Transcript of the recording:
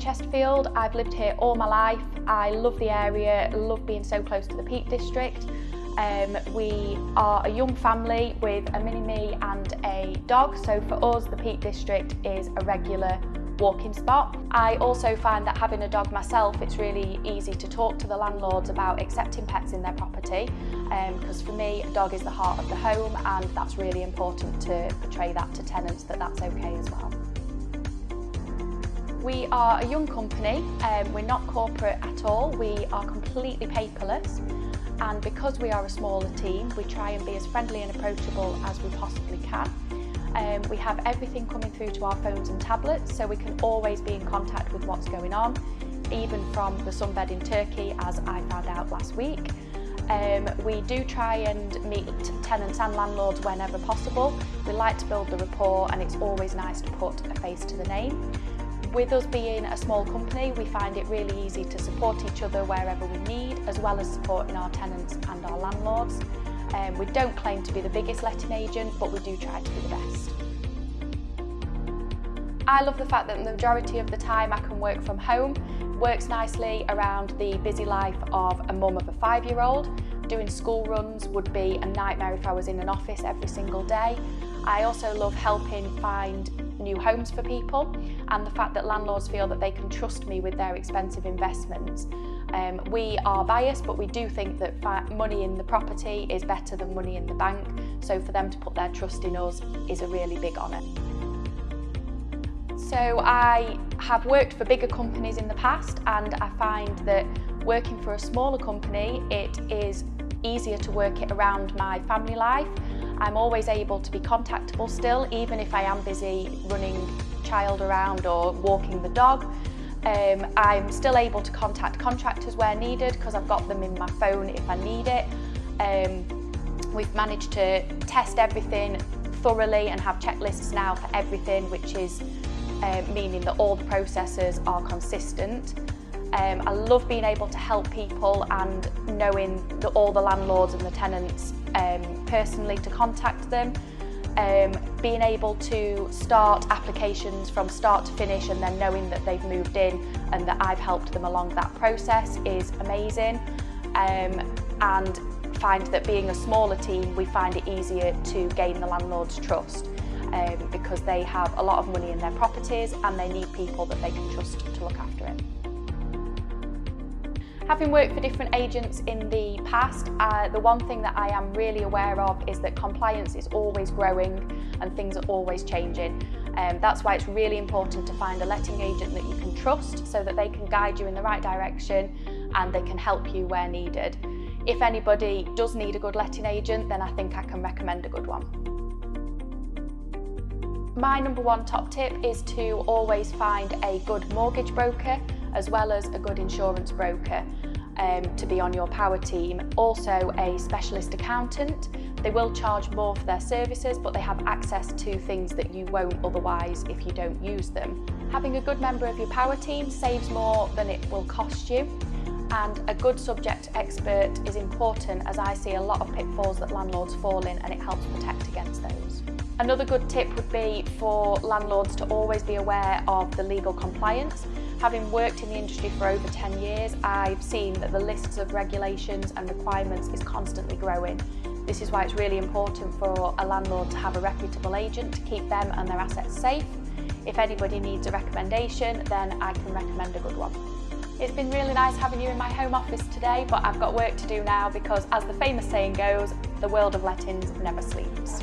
Chesterfield. I've lived here all my life. I love the area, love being so close to the Peak District. We are a young family with a mini-me and a dog, so for us the Peak District is a regular walking spot. I also find that having a dog myself, it's really easy to talk to the landlords about accepting pets in their property, because for me a dog is the heart of the home, and that's really important to portray that to tenants, that that's okay as well. We are a young company, we're not corporate at all, we are completely paperless, and because we are a smaller team we try and be as friendly and approachable as we possibly can. We have everything coming through to our phones and tablets, so we can always be in contact with what's going on, even from the sunbed in Turkey, as I found out last week. We do try and meet tenants and landlords whenever possible. We like to build the rapport, and it's always nice to put a face to the name. With us being a small company, we find it really easy to support each other wherever we need, as well as supporting our tenants and our landlords. We don't claim to be the biggest letting agent, but we do try to be the best. I love the fact that the majority of the time I can work from home. Works nicely around the busy life of a mum of a 5-year-old. Doing school runs would be a nightmare if I was in an office every single day. I also love helping find new homes for people, and the fact that landlords feel that they can trust me with their expensive investments. We are biased, but we do think that money in the property is better than money in the bank, so for them to put their trust in us is a really big honour. So I have worked for bigger companies in the past, and I find that working for a smaller company, it is easier to work it around my family life. I'm always able to be contactable still, even if I am busy running child around or walking the dog. I'm still able to contact contractors where needed, because I've got them in my phone if I need it. We've managed to test everything thoroughly and have checklists now for everything, which is meaning that all the processes are consistent. I love being able to help people and knowing that all the landlords and the tenants personally to contact them. Being able to start applications from start to finish, and then knowing that they've moved in and that I've helped them along that process is amazing. And find that being a smaller team, we find it easier to gain the landlord's trust, because they have a lot of money in their properties and they need people that they can trust to look after it. Having worked for different agents in the past, the one thing that I am really aware of is that compliance is always growing and things are always changing. That's why it's really important to find a letting agent that you can trust, so that they can guide you in the right direction and they can help you where needed. If anybody does need a good letting agent, then I think I can recommend a good one. My number one top tip is to always find a good mortgage broker as well as a good insurance broker to be on your power team. Also a specialist accountant. They will charge more for their services, but they have access to things that you won't otherwise if you don't use them. Having a good member of your power team saves more than it will cost you, and a good subject expert is important, as I see a lot of pitfalls that landlords fall in, and it helps protect against those. Another good tip would be for landlords to always be aware of the legal compliance. Having worked in the industry for over 10 years, I've seen that the lists of regulations and requirements is constantly growing. This is why it's really important for a landlord to have a reputable agent to keep them and their assets safe. If anybody needs a recommendation, then I can recommend a good one. It's been really nice having you in my home office today, but I've got work to do now because, as the famous saying goes, the world of lettings never sleeps.